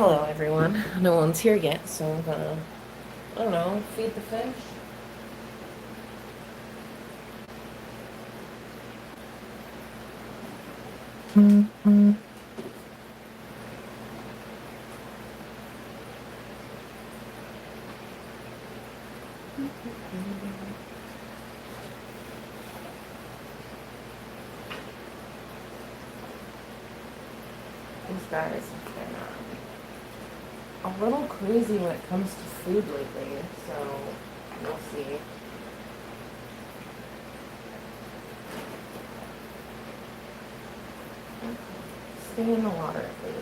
Hello, everyone. No one's here yet, so I'm gonna, I don't know, feed the fish. These guys have been a little crazy when it comes to food lately, so we'll see. Stay in the water, please.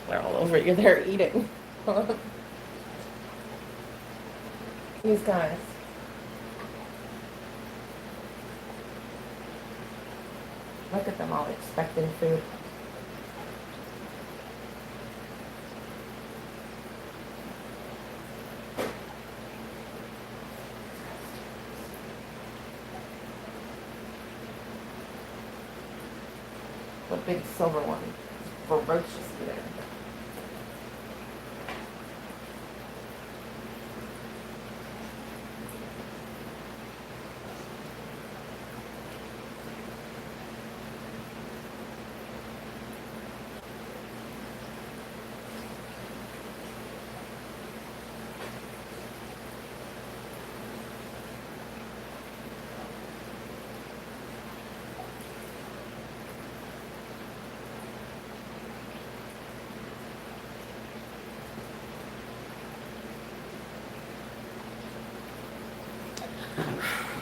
They're all over you. They're eating. These guys. Look at them all expecting food. The big silver one. Ferocious eater.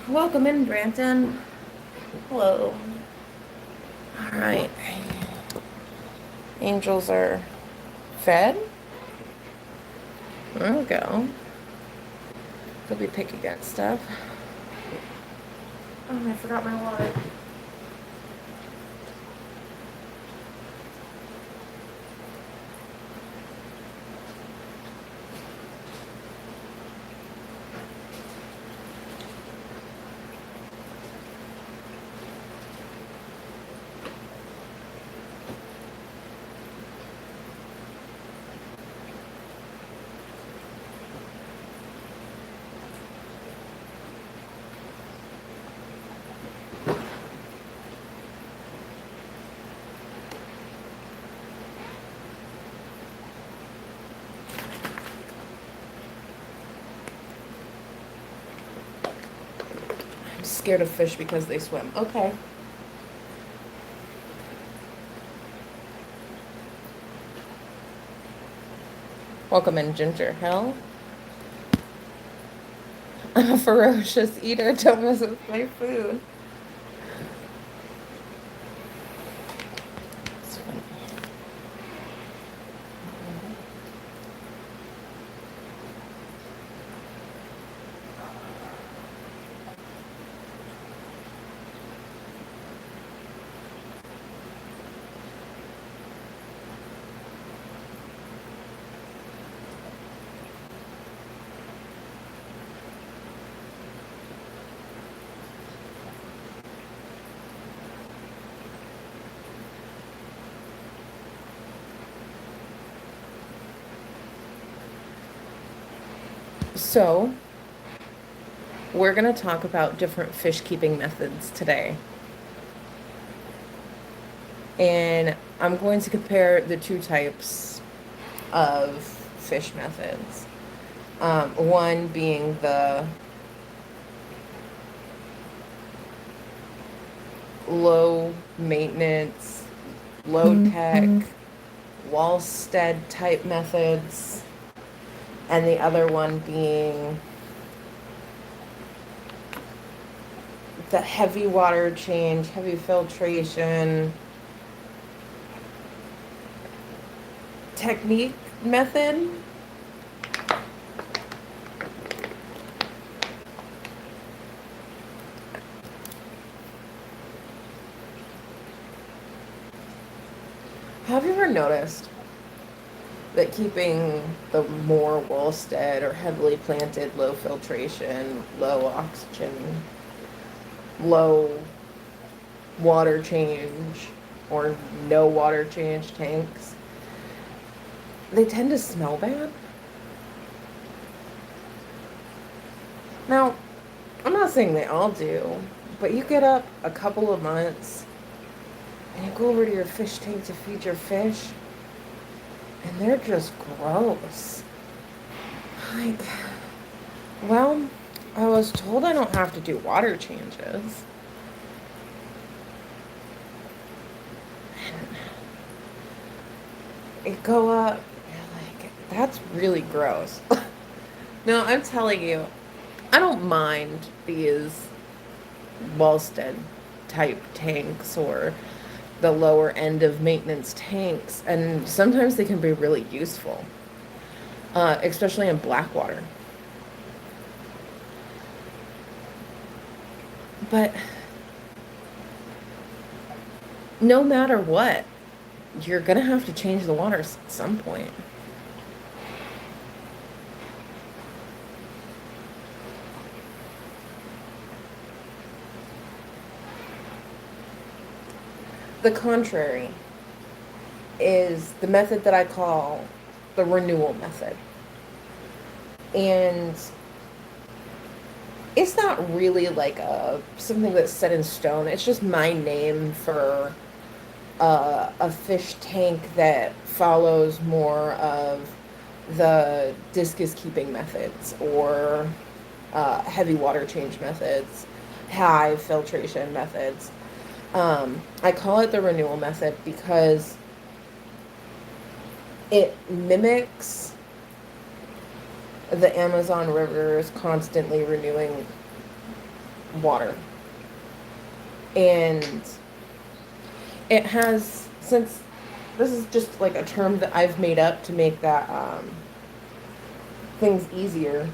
Welcome in, Branton. Hello. All right. Angels are fed. There we go. They'll be picking at stuff. Oh, I forgot my wallet. I'm scared of fish because they swim. Okay. Welcome in, Ginger. Hell. I'm a ferocious eater. Don't mess with my food. It's funny. So, we're going to talk about different fish keeping methods today. And I'm going to compare the two types of fish methods. One being the low maintenance, low tech, Wallstead type methods, and the other one being the heavy water change, heavy filtration technique method. Have you ever noticed that keeping the more woolstead or heavily planted, low filtration, low oxygen, low water change, or no water change tanks, they tend to smell bad? Now, I'm not saying they all do, but you get up a couple of months and you go over to your fish tank to feed your fish, and they're just gross. Like, well, I was told I don't have to do water changes. You go up, you're like, that's really gross. No, I'm telling you, I don't mind these Wallstead type tanks or the lower end of maintenance tanks, and sometimes they can be really useful, especially in Blackwater. But no matter what, you're gonna have to change the water at some point. The contrary is the method that I call the renewal method. And it's not really like something that's set in stone. It's just my name for a fish tank that follows more of the discus keeping methods or heavy water change methods, high filtration methods. I call it the renewal method because it mimics the Amazon rivers constantly renewing water. And it has, since this is just like a term that I've made up to make that things easier.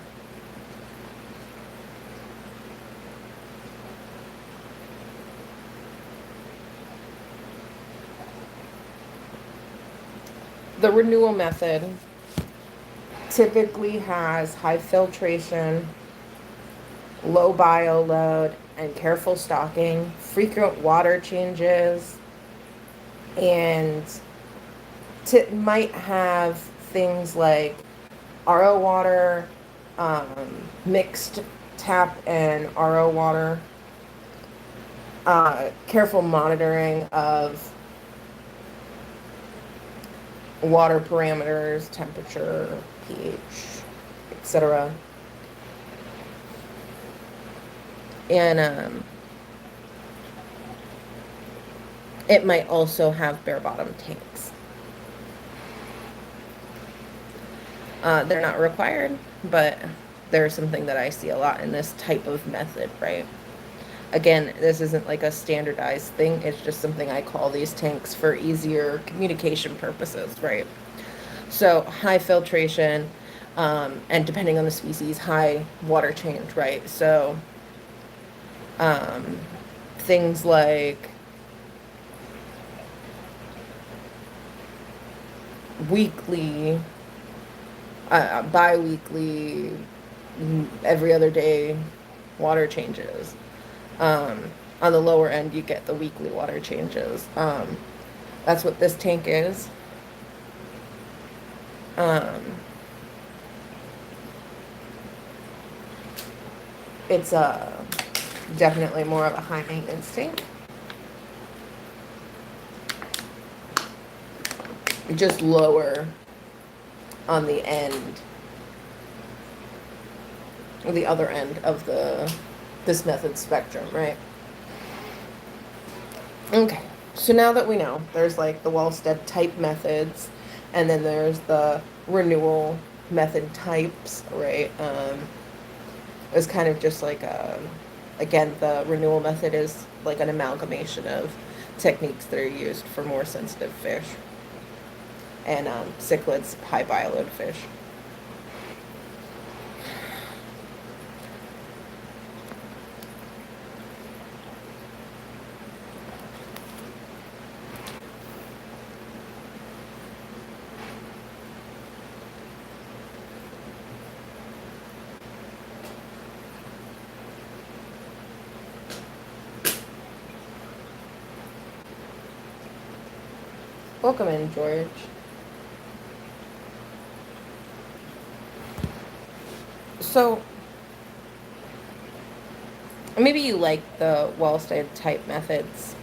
The renewal method typically has high filtration, low bio load, and careful stocking, frequent water changes, and might have things like RO water, mixed tap and RO water, careful monitoring of water parameters, temperature, pH, etc. And it might also have bare bottom tanks. They're not required, but they're something that I see a lot in this type of method, right? Again, this isn't like a standardized thing. It's just something I call these tanks for easier communication purposes, right? So high filtration, and depending on the species, high water change, right? So things like weekly, bi-weekly, every other day water changes. On the lower end, you get the weekly water changes. That's what this tank is. It's definitely more of a high maintenance tank. Just lower on the end, or the other end of this method spectrum, right? Okay, so now that we know, there's like the Wallstead type methods, and then there's the renewal method types, right? It's kind of just like again, the renewal method is like an amalgamation of techniques that are used for more sensitive fish and cichlids, high bioload fish. Welcome in, George. So, maybe you like the Wellstead type methods.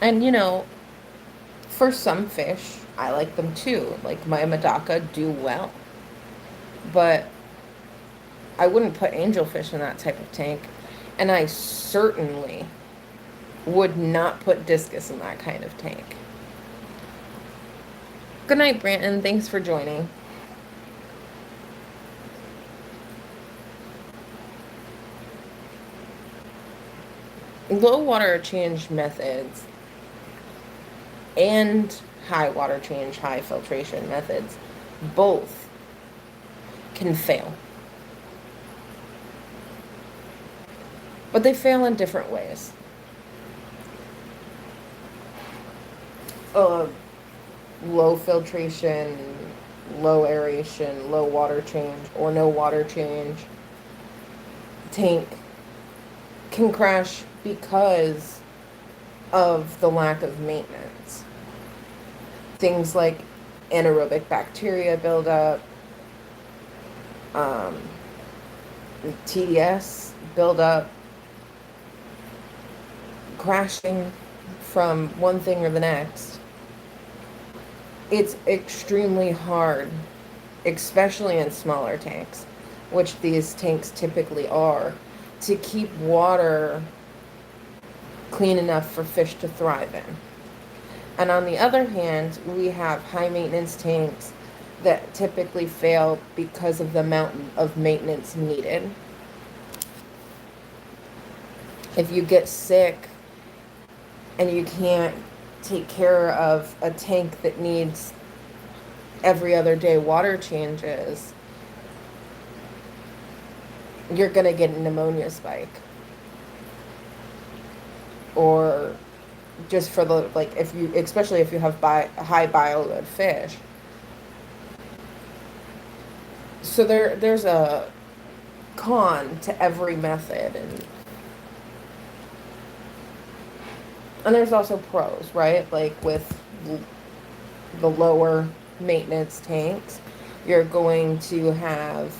And, for some fish, I like them too. Like my Medaka do well. But I wouldn't put angelfish in that type of tank. And I certainly would not put discus in that kind of tank. Good night, Branton. Thanks for joining. Low water change methods and high water change, high filtration methods both can fail. But they fail in different ways. Low filtration, low aeration, low water change, or no water change tank can crash because of the lack of maintenance. Things like anaerobic bacteria buildup, TDS buildup, crashing from one thing or the next. It's extremely hard, especially in smaller tanks, which these tanks typically are, to keep water clean enough for fish to thrive in. And on the other hand, we have high maintenance tanks that typically fail because of the amount of maintenance needed. If you get sick and you can't take care of a tank that needs every other day water changes, you're going to get a pneumonia spike. Or just for the, like, especially if you have high bioload fish. So there's a con to every method, and there's also pros, right? Like with the lower maintenance tanks, you're going to have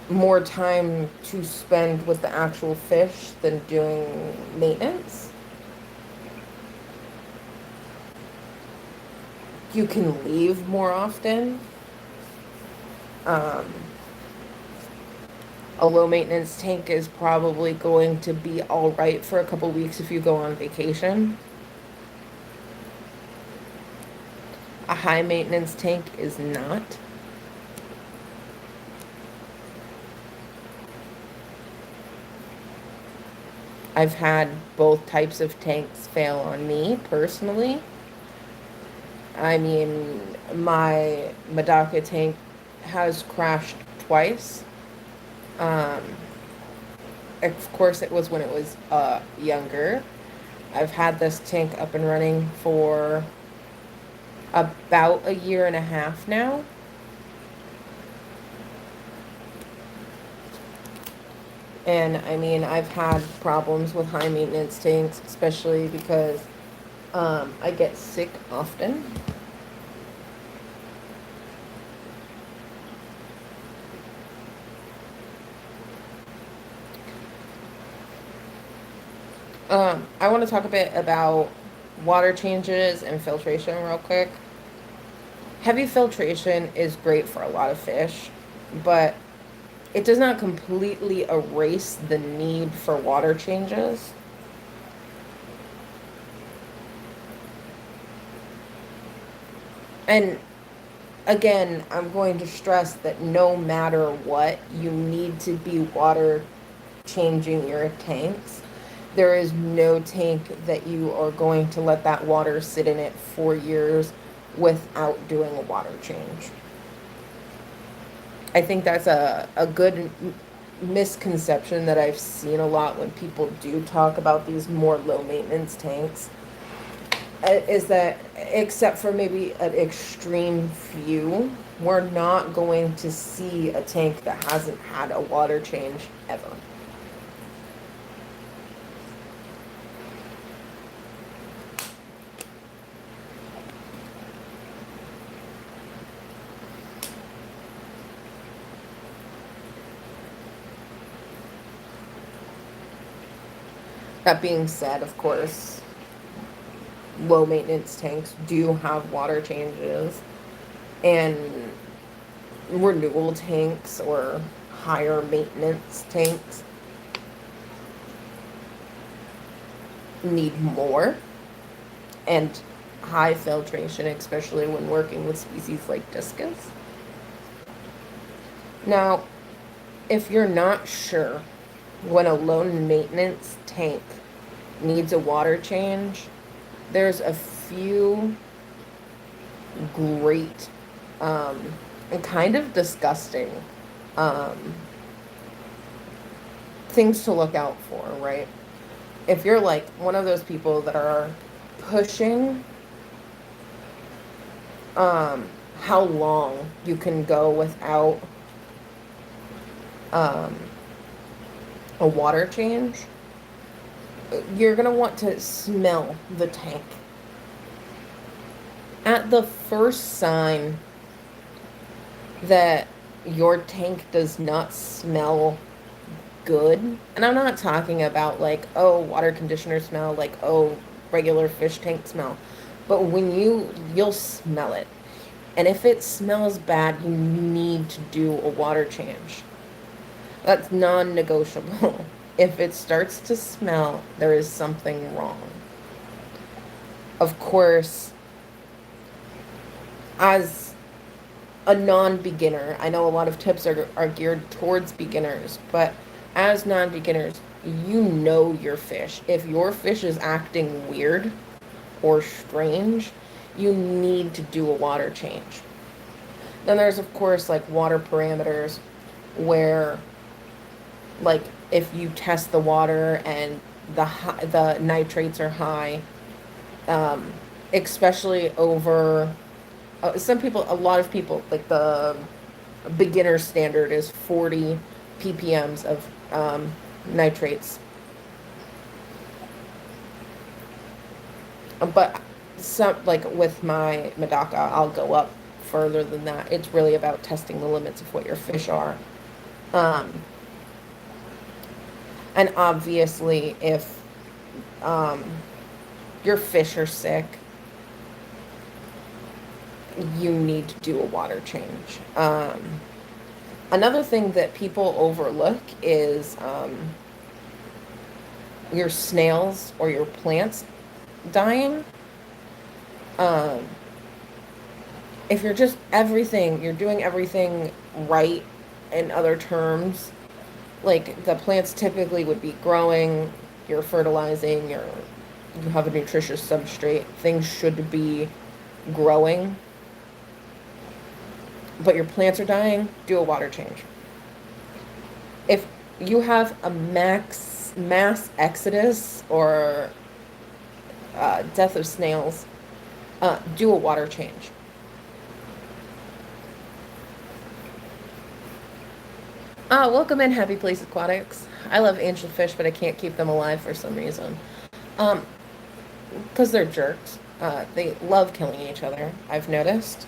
more time to spend with the actual fish than doing maintenance. You can leave more often. A low maintenance tank is probably going to be all right for a couple weeks if you go on vacation. A high maintenance tank is not. I've had both types of tanks fail on me personally. I mean, my Medaka tank has crashed twice. Of course, it was when it was younger. I've had this tank up and running for about a year and a half now. And I mean, I've had problems with high maintenance tanks, especially because I get sick often. I want to talk a bit about water changes and filtration real quick. Heavy filtration is great for a lot of fish, but it does not completely erase the need for water changes. And again, I'm going to stress that no matter what, you need to be water changing your tanks. There is no tank that you are going to let that water sit in it for years without doing a water change. I think that's a good misconception that I've seen a lot when people do talk about these more low maintenance tanks, is that except for maybe an extreme few, we're not going to see a tank that hasn't had a water change ever. That being said, of course, low maintenance tanks do have water changes, and renewal tanks or higher maintenance tanks need more and high filtration, especially when working with species like discus. Now, if you're not sure when a low maintenance tank needs a water change, there's a few great and kind of disgusting um, things to look out for, right? If you're like one of those people that are pushing um, how long you can go without um, a water change, you're going to want to smell the tank. At the first sign that your tank does not smell good, and I'm not talking about like, oh, water conditioner smell, like, oh, regular fish tank smell, but when you'll smell it. And if it smells bad, you need to do a water change. That's non-negotiable. If it starts to smell, there is something wrong. Of course, as a non-beginner, I know a lot of tips are geared towards beginners, but as non-beginners, you know your fish. If your fish is acting weird or strange, you need to do a water change. Then there's, of course, like water parameters where, like, if you test the water and the nitrates are high, um, especially over some people, a lot of people, like the beginner standard is 40 ppms of nitrates. But some, like with my Medaka, I'll go up further than that. It's really about testing the limits of what your fish are. Um, and obviously, if um, your fish are sick, you need to do a water change. Another thing that people overlook is your snails or your plants dying. Um, if you're just everything, you're doing everything right in other terms, like the plants typically would be growing, you're fertilizing, you have a nutritious substrate, things should be growing, but your plants are dying, do a water change. If you have a mass exodus or death of snails, do a water change. Welcome in, Happy Place Aquatics. I love angelfish, but I can't keep them alive for some reason. Um, because they're jerks. They love killing each other, I've noticed.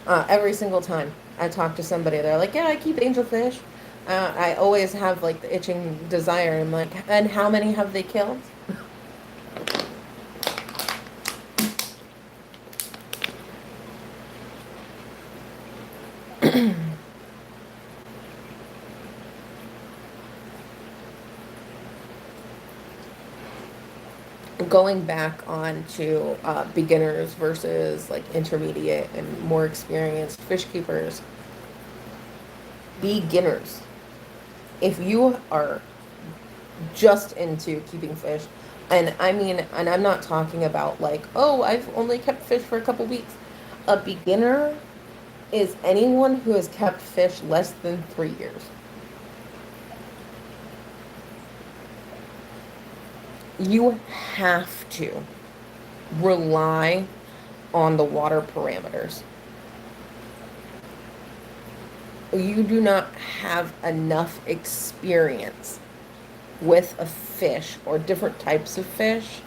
Every single time I talk to somebody, they're like, yeah, I keep angelfish. I always have like the itching desire. I'm like, and how many have they killed? Going back on to beginners versus like intermediate and more experienced fish keepers. Beginners, if you are just into keeping fish, and I mean, and I'm not talking about like, oh, I've only kept fish for a couple weeks. A beginner is anyone who has kept fish less than 3 years. You have to rely on the water parameters. You do not have enough experience with a fish or different types of fish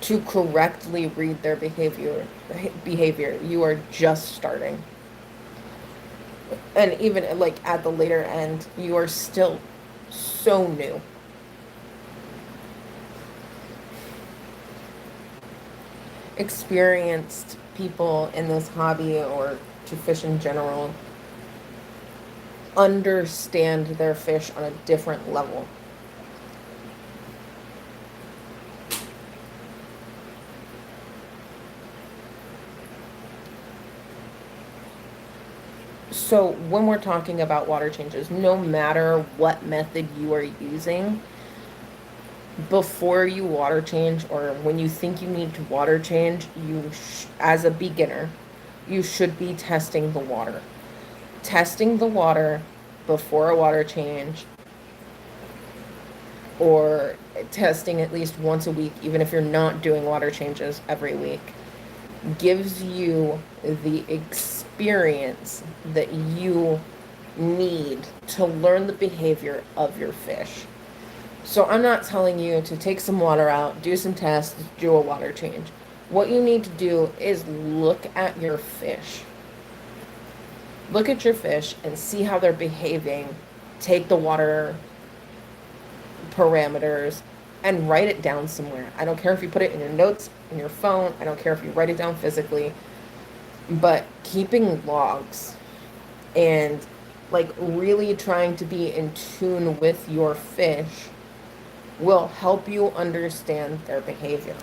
to correctly read their behavior. You are just starting. And even like at the later end, you are still so new. experienced people in this hobby or to fish in general understand their fish on a different level. So when we're talking about water changes, no matter what method you are using, before you water change or when you think you need to water change, as a beginner, you should be testing the water. Testing the water before a water change or testing at least once a week, even if you're not doing water changes every week, gives you the experience that you need to learn the behavior of your fish. So I'm not telling you to take some water out, do some tests, do a water change. What you need to do is look at your fish. Look at your fish and see how they're behaving. Take the water parameters and write it down somewhere. I don't care if you put it in your notes, in your phone. I don't care if you write it down physically. But keeping logs and like really trying to be in tune with your fish will help you understand their behavior.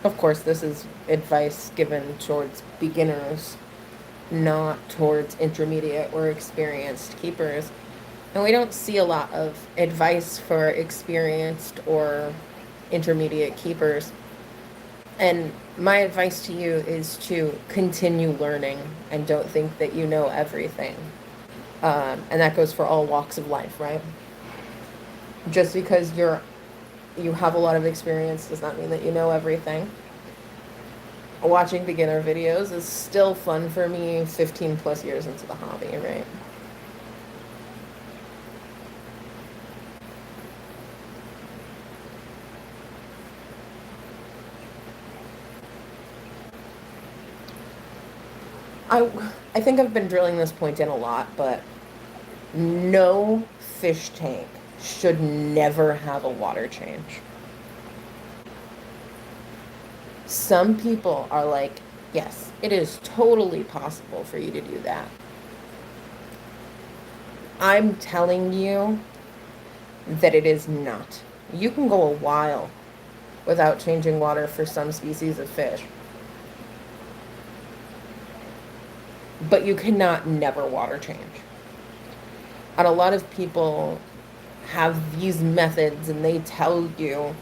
Of course, this is advice given towards beginners, not towards intermediate or experienced keepers. And we don't see a lot of advice for experienced or intermediate keepers. And my advice to you is to continue learning and don't think that you know everything. And that goes for all walks of life, right? Just because you have a lot of experience does not mean that you know everything. Watching beginner videos is still fun for me 15 plus years into the hobby, right? I, I think I've been drilling this point in a lot, but no fish tank should never have a water change. Some people are like, yes, it is totally possible for you to do that. I'm telling you that it is not. You can go a while without changing water for some species of fish, but you cannot never water change. And a lot of people have these methods and they tell you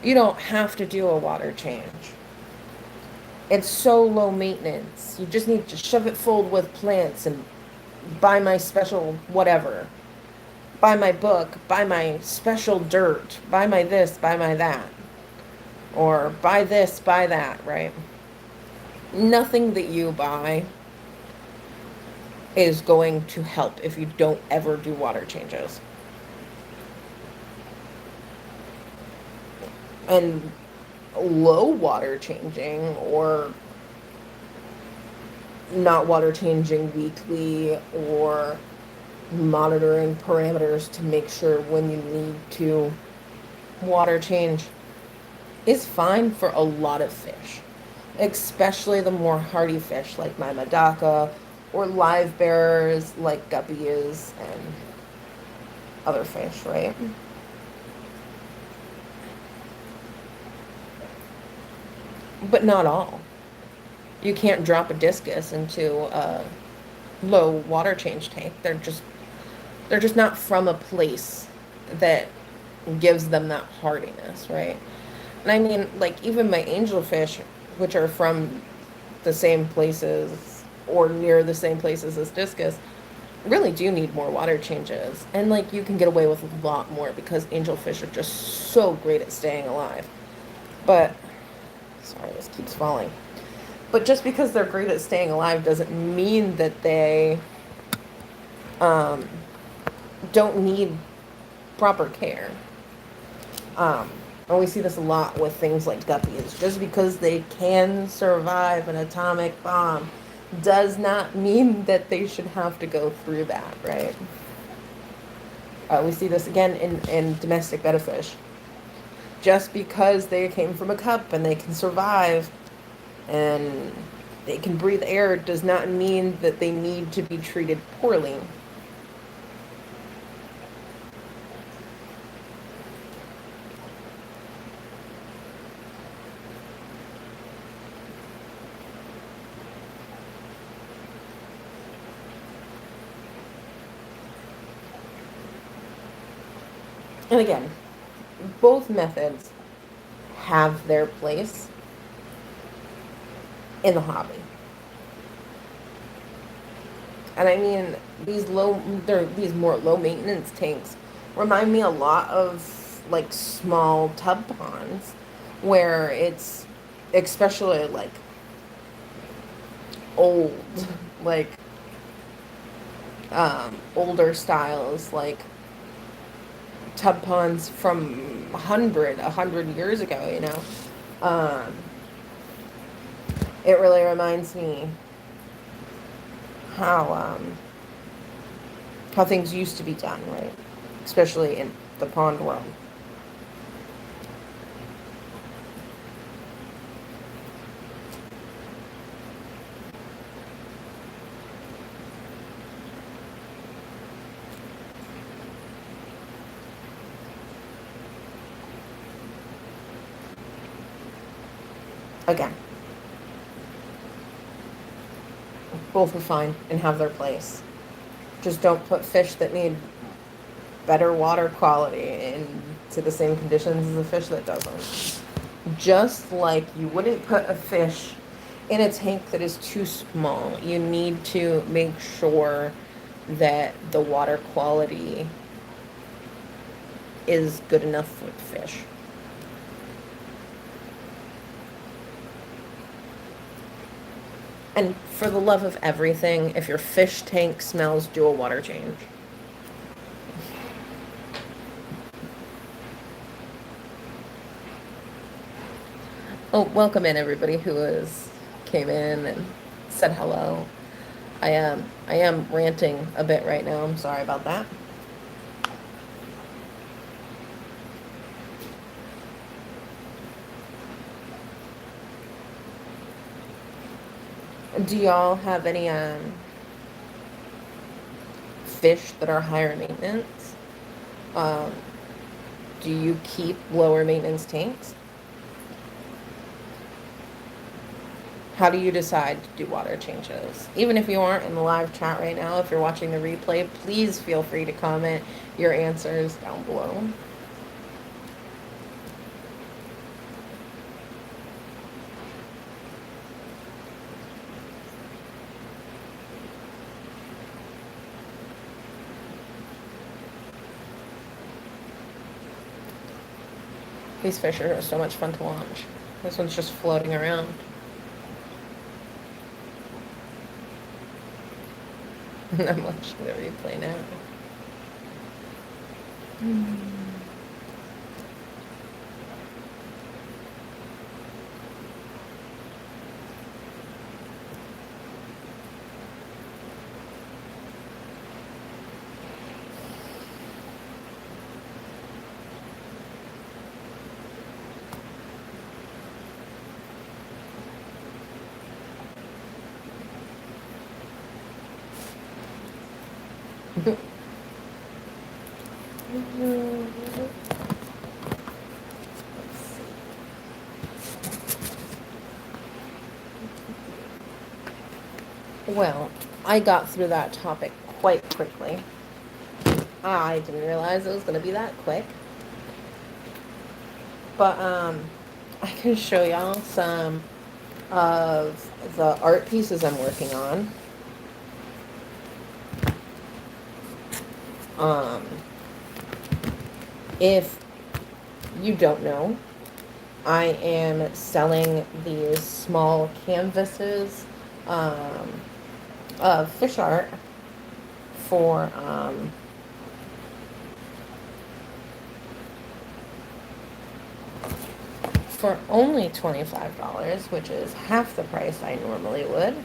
you don't have to do a water change. It's so low maintenance. You just need to shove it full with plants and buy my special whatever. Buy my book, buy my special dirt, buy my this, buy my that. Or buy this, buy that, right? Nothing that you buy is going to help if you don't ever do water changes. And low water changing or not water changing weekly or monitoring parameters to make sure when you need to water change is fine for a lot of fish, especially the more hardy fish like my Madaka or live bearers like guppies and other fish, right? But not all. You can't drop a discus into a low water change tank. They're just not from a place that gives them that hardiness, right? And I mean, like even my angelfish, which are from the same places or near the same places as discus, really do need more water changes. And like you can get away with a lot more because angelfish are just so great at staying alive. But sorry, this keeps falling. But just because they're great at staying alive doesn't mean that they don't need proper care. And we see this a lot with things like guppies. Just because they can survive an atomic bomb does not mean that they should have to go through that, right? We see this again in domestic betta fish. Just because they came from a cup and they can survive and they can breathe air does not mean that they need to be treated poorly. And again, both methods have their place in the hobby. And I mean, these more low maintenance tanks remind me a lot of like small tub ponds where it's especially like old, like older styles, like tub ponds from a hundred years ago, you know. Um, it really reminds me how how things used to be done, right? Especially in the pond world. Again, both are fine and have their place. Just don't put fish that need better water quality into the same conditions as a fish that doesn't. Just like you wouldn't put a fish in a tank that is too small. You need to make sure that the water quality is good enough for the fish. And for the love of everything, if your fish tank smells, do a water change. Oh, welcome in everybody who came in and said hello. I am ranting a bit right now. I'm sorry about that. Do y'all have any fish that are higher maintenance? Um, do you keep lower maintenance tanks? How do you decide to do water changes? Even if you aren't in the live chat right now, if you're watching the replay, please feel free to comment your answers down below. These fish are so much fun to watch. This one's just floating around. I'm watching the replay now. Well, I got through that topic quite quickly. I didn't realize it was going to be that quick. But I can show y'all some of the art pieces I'm working on. If you don't know, I am selling these small canvases of fish art for for only $25, which is half the price I normally would.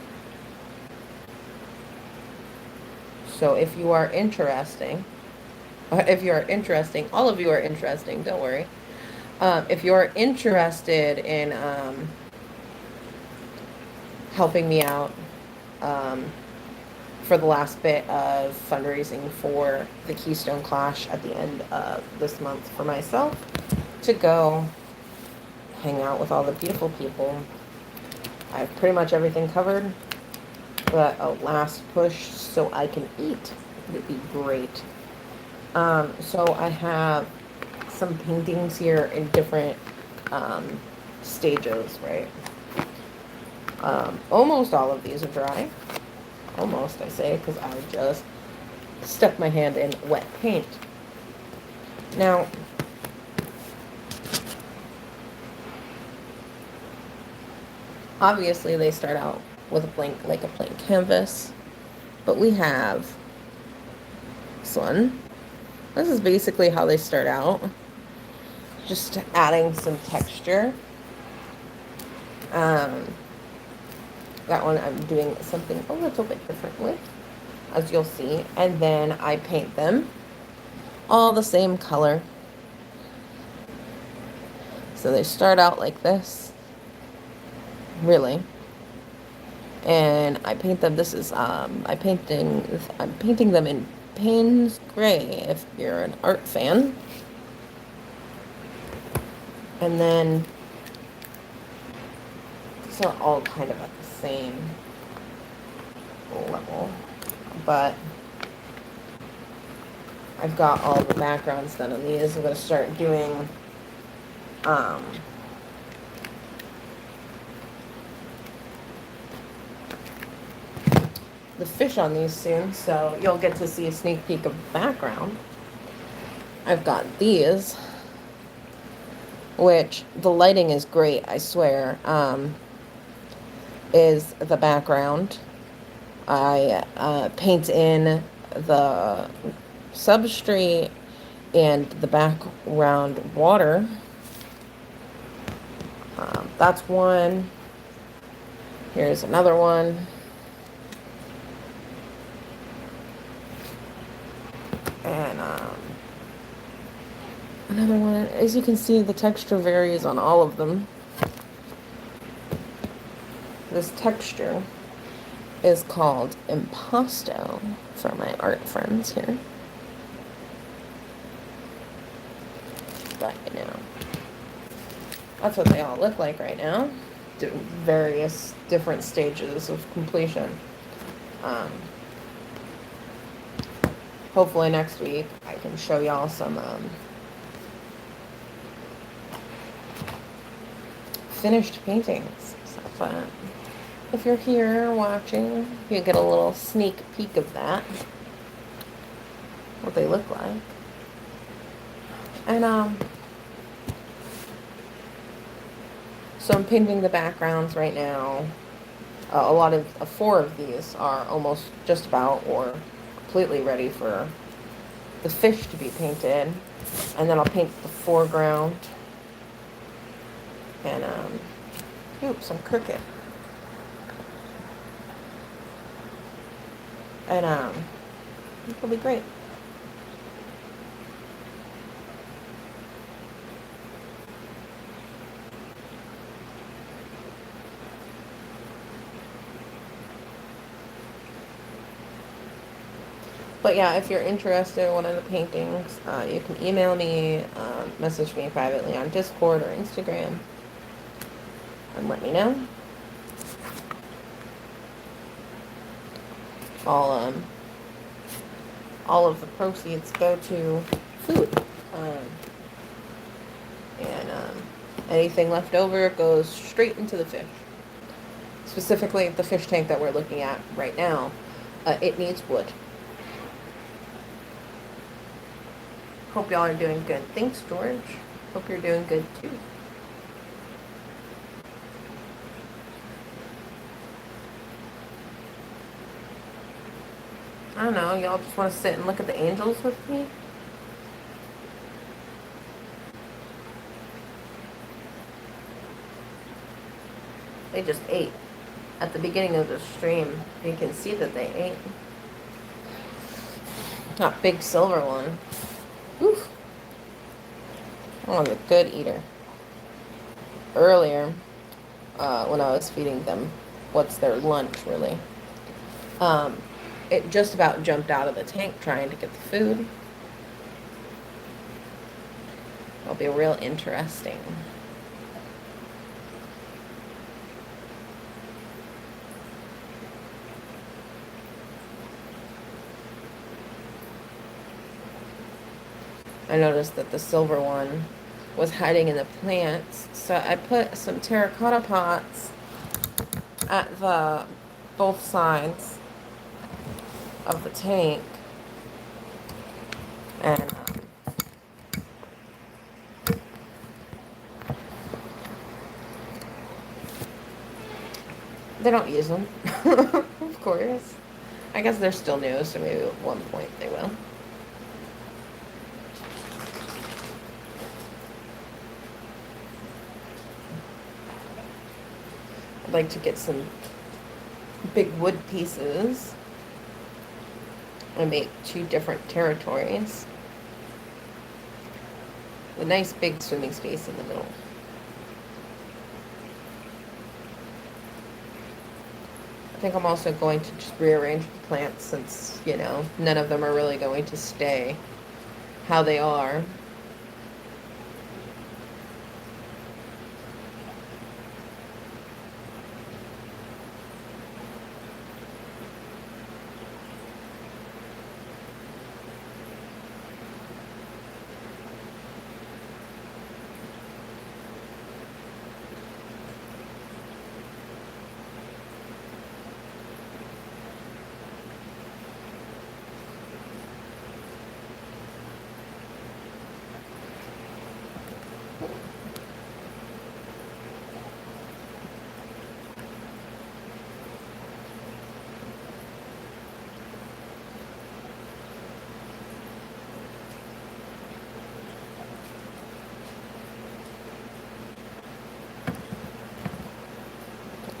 So if you are interesting, all of you are interesting, don't worry. If you're interested in helping me out um, for the last bit of fundraising for the Keystone Clash at the end of this month for myself, to go hang out with all the beautiful people. I have pretty much everything covered, but a last push so I can eat would be great. So I have some paintings here in different stages, right? Almost all of these are dry. Almost, I say, because I just stuck my hand in wet paint. Now, obviously they start out with a blank canvas, but we have this one. This is basically how they start out. Just adding some texture. That one I'm doing something a little bit differently, as you'll see. And then I paint them all the same color. So they start out like this, really. And I paint them, this is, I'm painting them in Payne's Gray, if you're an art fan. And then, these are all kind of at the same level, but I've got all the backgrounds done on these. I'm going to start doing the fish on these soon, so you'll get to see a sneak peek of the background. I've got these, which the lighting is great, I swear, is the background. I paint in the substrate and the background water. That's one. Here's another one. And another one. As you can see, the texture varies on all of them. This texture is called impasto for my art friends here. But, you know, that's what they all look like right now. Various different stages of completion. Hopefully next week I can show y'all some finished paintings. So if you're here watching, you get a little sneak peek of that, what they look like. And so I'm painting the backgrounds right now. A lot of 4 of these are almost just about or completely ready for the fish to be painted, and then I'll paint the foreground. And oops, I'm crooked. And it'll be great. But yeah, if you're interested in one of the paintings, you can email me, message me privately on Discord or Instagram, and let me know. All of the proceeds go to food, and anything left over goes straight into the fish. Specifically, the fish tank that we're looking at right now, it needs wood. Hope y'all are doing good. Thanks, George. Hope you're doing good too. I don't know, y'all just want to sit and look at the angels with me? They just ate at the beginning of the stream. You can see that they ate. That big silver one. Oof. Oh, I'm a good eater. Earlier, when I was feeding them, what's their lunch really? Um, it just about jumped out of the tank trying to get the food. It'll be real interesting. I noticed that the silver one was hiding in the plants, so I put some terracotta pots at the both sides of the tank, and they don't use them, of course. I guess they're still new, so maybe at one point they will. I'd like to get some big wood pieces and make 2 different territories. A nice big swimming space in the middle. I think I'm also going to just rearrange the plants since, you know, none of them are really going to stay how they are.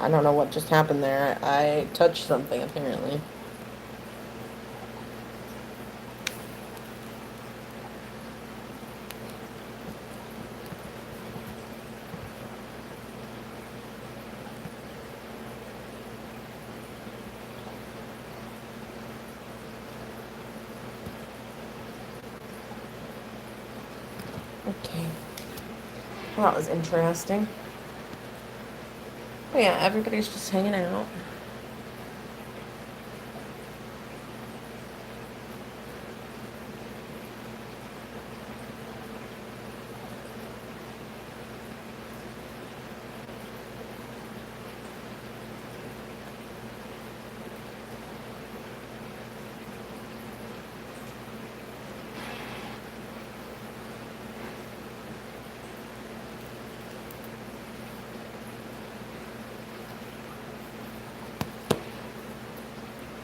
I don't know what just happened there. I touched something apparently. Okay. Well, that was interesting. But yeah, everybody's just hanging out.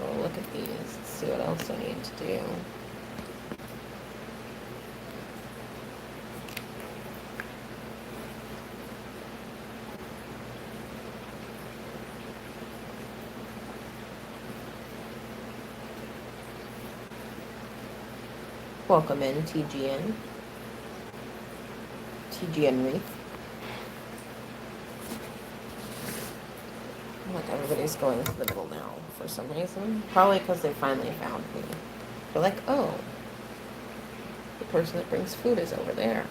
Oh, look at these. Let's see what else I need to do. Welcome in, TGN. TGN Reef. Like everybody's going to the middle now for some reason. Probably because they finally found me. They're like, oh, the person that brings food is over there.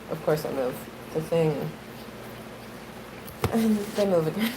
Of course I move the thing. And they move again.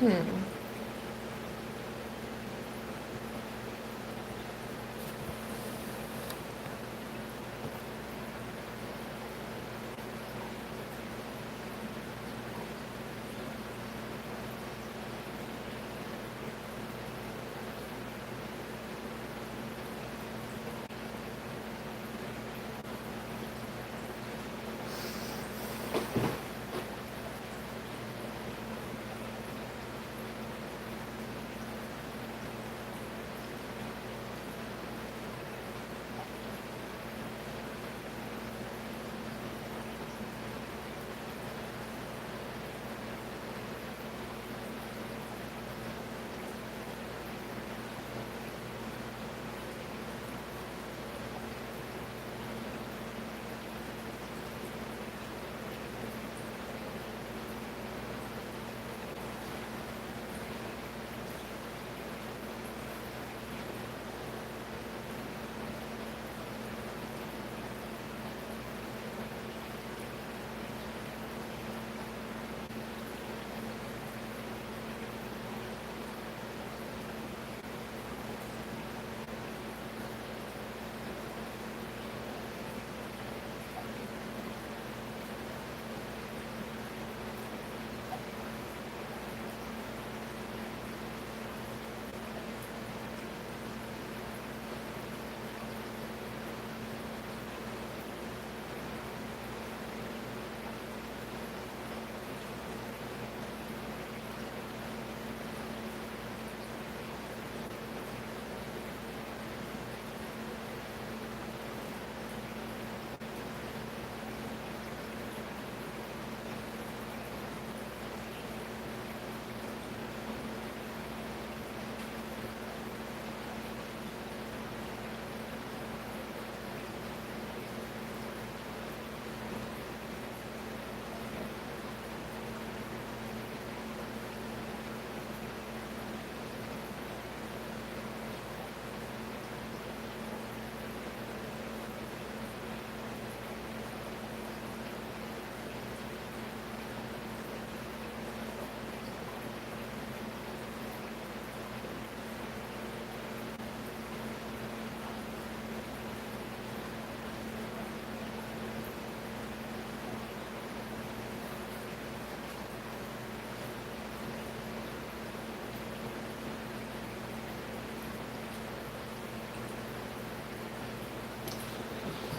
Hmm.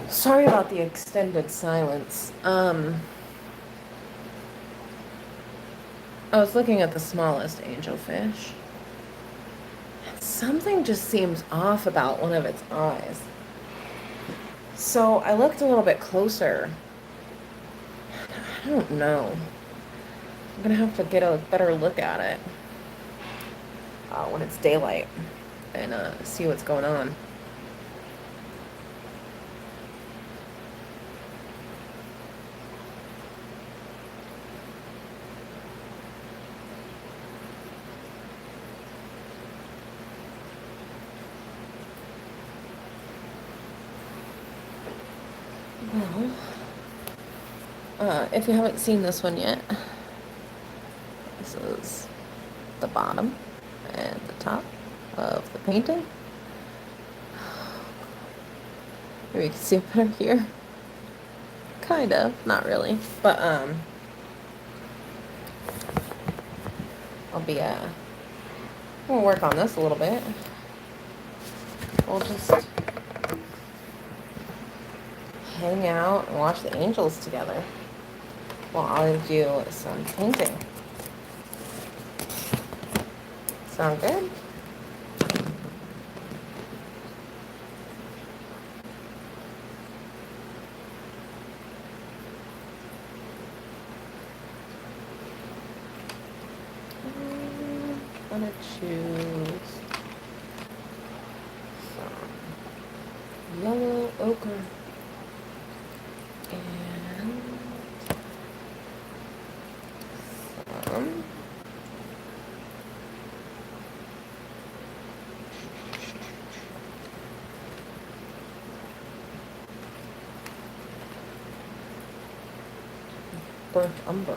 Sorry about the extended silence. I was looking at the smallest angelfish. Something just seems off about one of its eyes. So I looked a little bit closer. I don't know. I'm gonna have to get a better look at it when it's daylight and see what's going on. Well, if you haven't seen this one yet, this is the bottom and the top of the painting. Maybe you can see it better here. Kind of, not really, but we'll work on this a little bit. We'll just hang out and watch the angels together while I do some painting. Sound good? I'm gonna choose some yellow ochre and some burnt umber.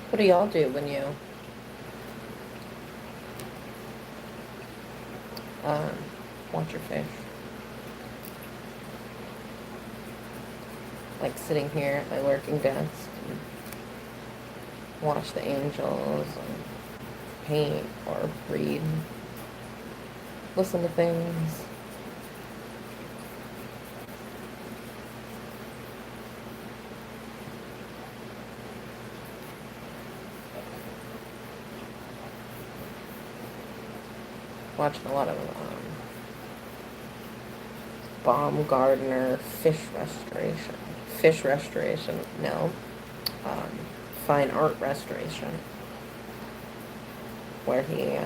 What do y'all do when you um, watch your fish? Like sitting here at my working desk and watch the angels and paint or read, listen to things. Watching a lot of Baumgartner fish restoration, no, um, fine art restoration, where he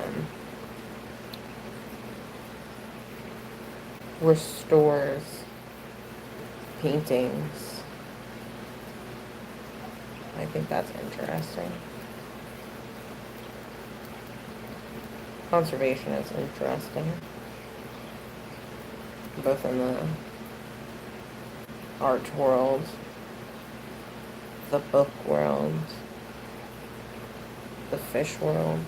restores paintings. I think that's interesting. Conservation is interesting, both in the art world, the book world, the fish world.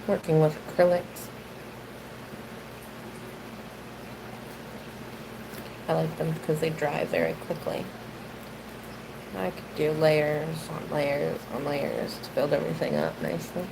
Working with acrylics. I like them because they dry very quickly. I could do layers on layers on layers to build everything up nicely.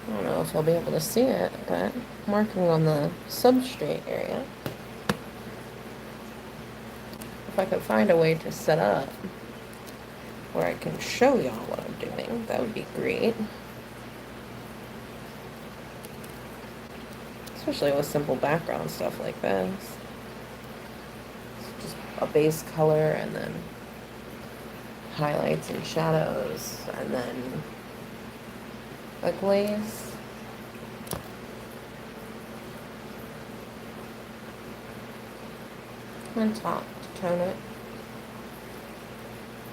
I don't know if you'll be able to see it, but I'm working on the substrate area. If I could find a way to set up where I can show y'all what I'm doing, that would be great. Especially with simple background stuff like this. It's just a base color and then highlights and shadows and then a glaze. On top to tone it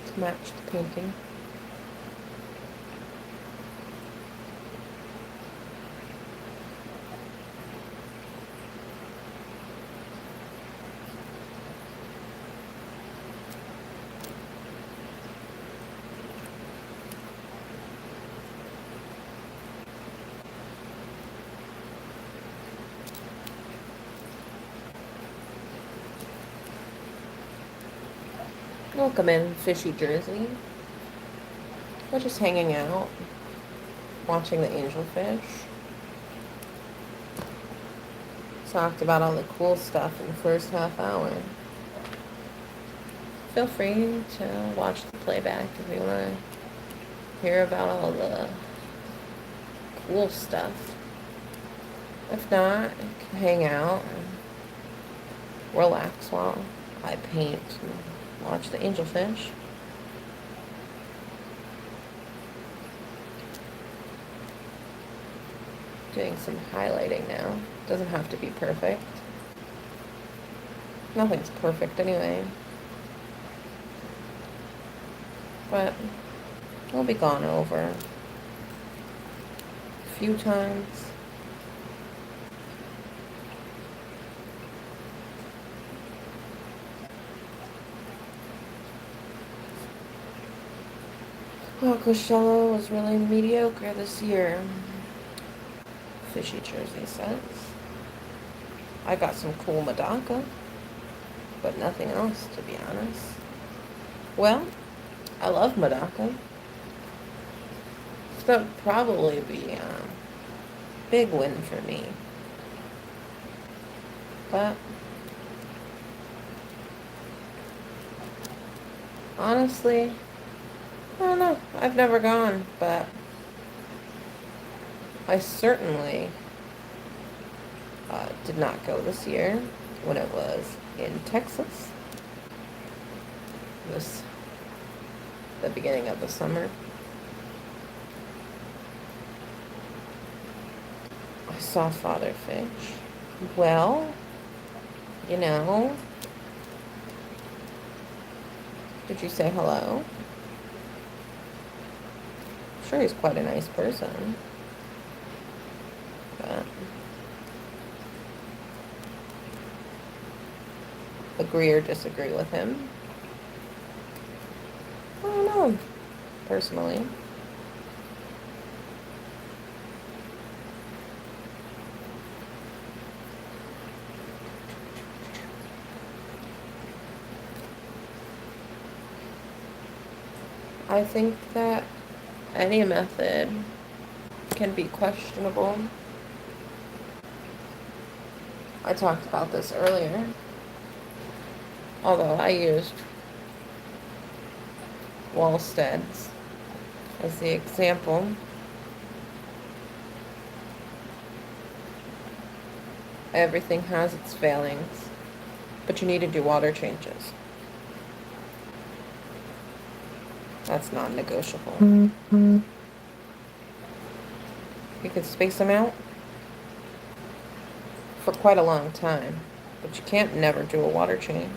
to match the painting. Welcome in, Fishy Jersey. We're just hanging out, watching the angelfish. Talked about all the cool stuff in the first half hour. Feel free to watch the playback if you want to hear about all the cool stuff. If not, you can hang out and relax while I paint and watch the angelfish. Doing some highlighting now. Doesn't have to be perfect. Nothing's perfect anyway. But it'll be gone over a few times. Well, Coachella was really mediocre this year. Fishy Jersey says. I got some cool Medaka, but nothing else, to be honest. Well, I love Medaka. So that would probably be a big win for me. But honestly, I don't know. I've never gone, but I certainly did not go this year when it was in Texas. This the beginning of the summer. I saw Father Fish. Well, you know, did you say hello? I'm sure he's quite a nice person. But agree or disagree with him? I don't know, personally. I think that any method can be questionable. I talked about this earlier. Although I used Wallstead's as the example. Everything has its failings, but you need to do water changes. That's non-negotiable. You can space them out for quite a long time, but you can't never do a water change.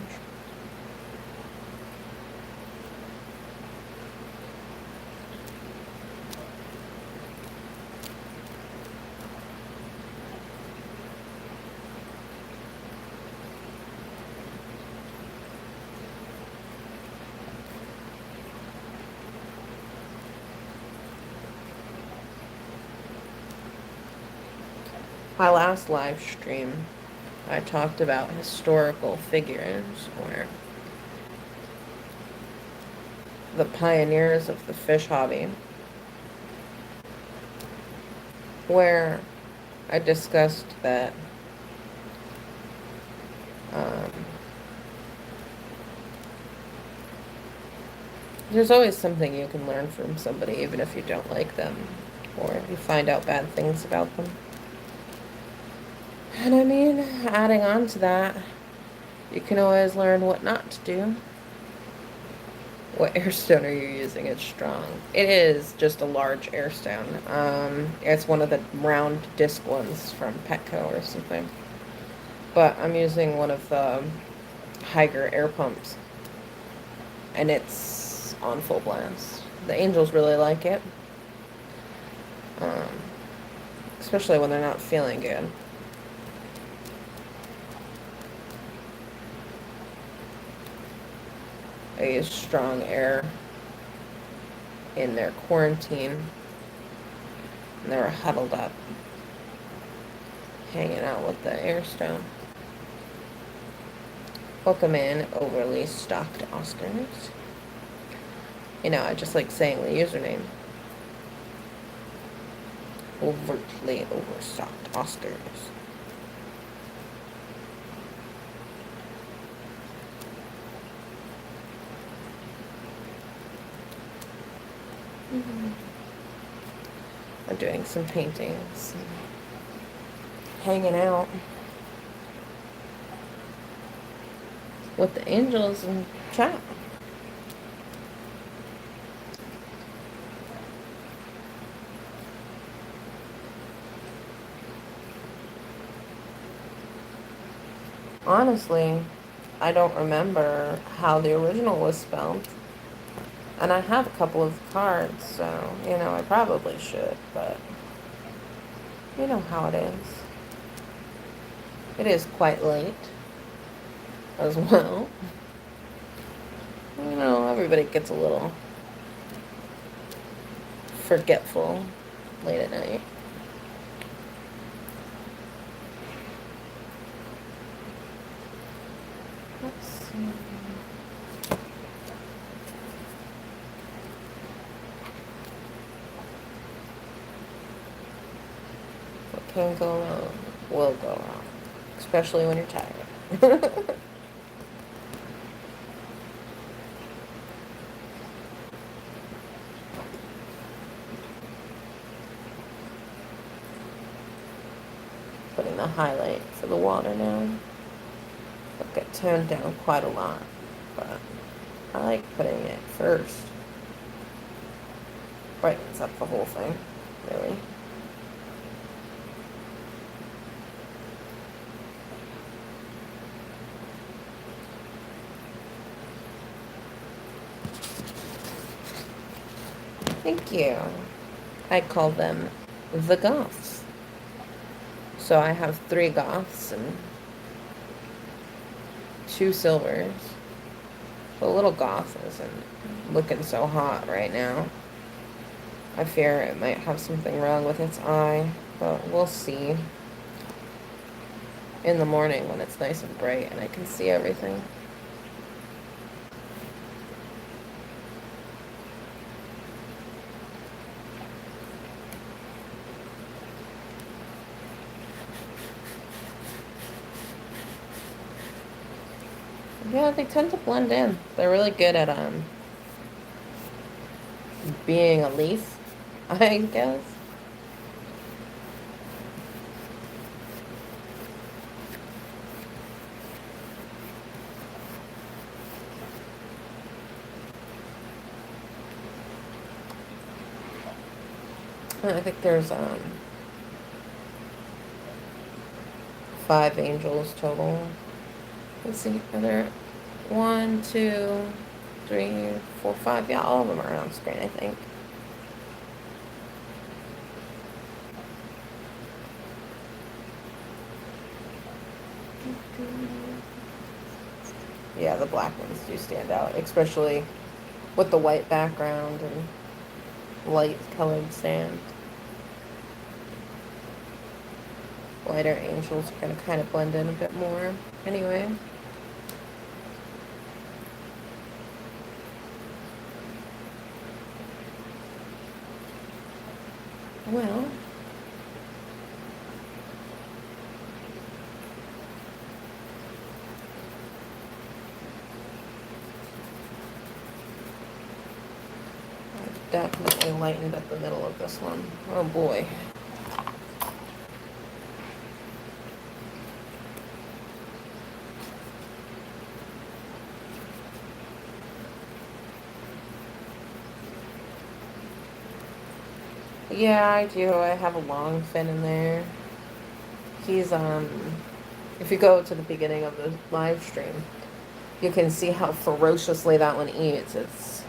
My last live stream, I talked about historical figures, or the pioneers of the fish hobby, where I discussed that there's always something you can learn from somebody, even if you don't like them, or if you find out bad things about them. And I mean, adding on to that, you can always learn what not to do. What airstone are you using? It's strong. It is just a large airstone. It's one of the round disc ones from Petco or something. But I'm using one of the Higer air pumps. And it's on full blast. The angels really like it. Especially when they're not feeling good. I use strong air in their quarantine. And they were huddled up, hanging out with the airstone. Welcome in, overly stocked Oscars. You know, I just like saying the username. Overtly overstocked Oscars. I'm doing some paintings, hanging out with the angels and chat. Honestly, I don't remember how the original was spelled. And I have a couple of cards, so, you know, I probably should, but you know how it is. It is quite late as well. You know, everybody gets a little forgetful late at night. Let's see. What can go wrong will go wrong, especially when you're tired. Putting the highlight for the water now. It'll get toned down quite a lot, but I like putting it first. Brightens up the whole thing, really. Thank you. I call them the goths. So I have 3 goths and 2 silvers. The little goth isn't looking so hot right now. I fear it might have something wrong with its eye, but we'll see in the morning when it's nice and bright and I can see everything. Yeah, they tend to blend in. They're really good at being a leaf, I guess. I think there's 5 angels total. Let's see, are there 1, 2, 3, 4, 5? Yeah, all of them are on screen, I think. Yeah, the black ones do stand out, especially with the white background and light colored sand. Lighter angels are going to kind of blend in a bit more. Anyway. Well. I've definitely lightened up the middle of this one. Oh boy. Yeah, I do. I have a long fin in there. He's, if you go to the beginning of the live stream, you can see how ferociously that one eats. It's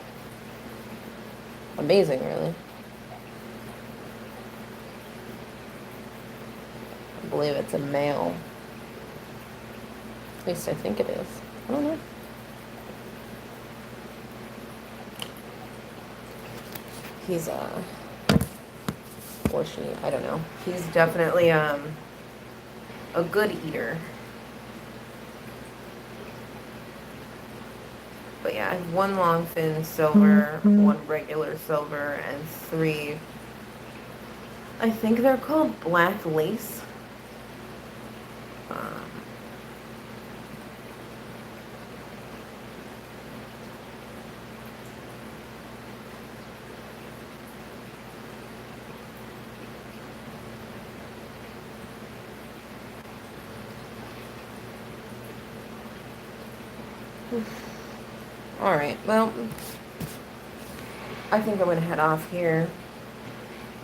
amazing, really. I believe it's a male. At least I think it is. I don't know. He's, or she, I don't know. He's definitely, a good eater. But yeah, I have 1 long fin silver, 1 regular silver, and 3, I think they're called black lace. Alright, well, I think I'm going to head off here.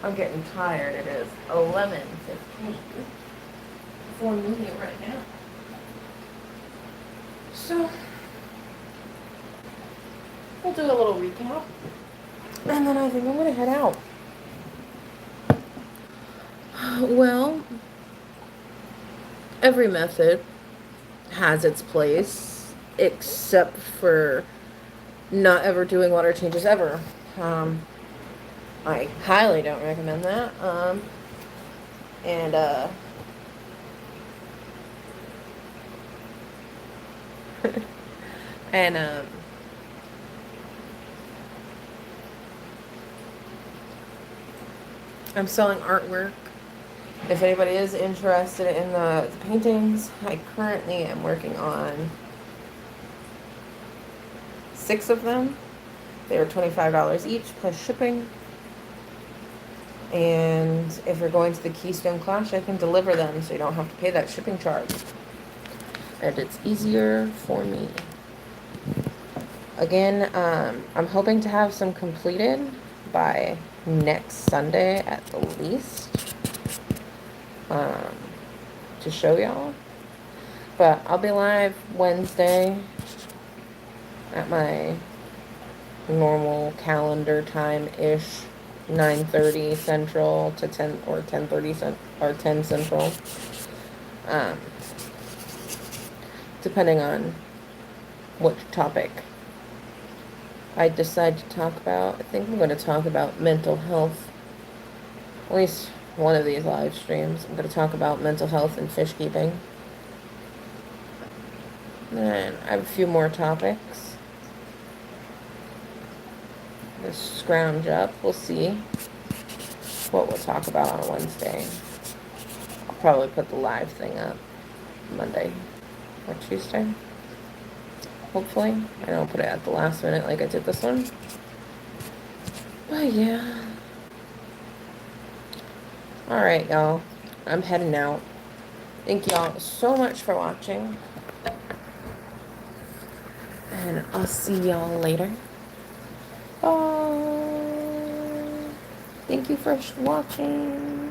I'm getting tired. It is 11:15 for me right now. So, we'll do a little recap. And then I think I'm going to head out. Well, every method has its place, except for not ever doing water changes ever. I highly don't recommend that. And and I'm selling artwork. If anybody is interested in the paintings, I currently am working on 6 of them. They are $25 each plus shipping. And if you're going to the Keystone Clash, I can deliver them so you don't have to pay that shipping charge. And it's easier for me. Again, I'm hoping to have some completed by next Sunday at the least, to show y'all. But I'll be live Wednesday at my normal calendar time-ish, 9:30 Central to 10 or 10:30 or 10 Central, depending on which topic I decide to talk about. I think I'm going to talk about mental health. At least one of these live streams. I'm going to talk about mental health and fish keeping. And I have a few more topics. Just scrounge up. We'll see what we'll talk about on Wednesday. I'll probably put the live thing up Monday or Tuesday. Hopefully. I don't put it at the last minute like I did this one. But yeah. Alright, y'all. I'm heading out. Thank y'all so much for watching. And I'll see y'all later. Bye. Thank you for watching.